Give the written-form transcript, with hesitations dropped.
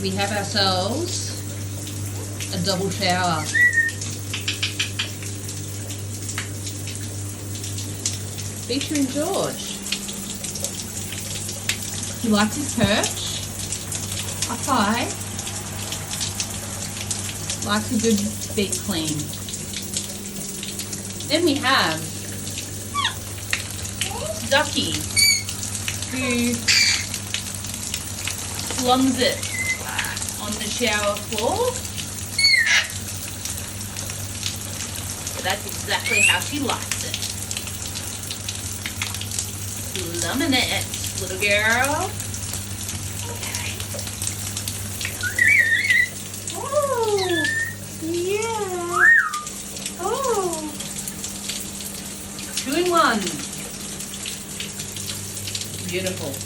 we have ourselves a double shower. Featuring George. He likes his perch up high. Likes a good big clean. Then we have Ducky, who slums it on the shower floor. So that's exactly how she likes it. Slumming it, little girl. Okay. Oh, yeah. Oh. 2 in 1. Beautiful.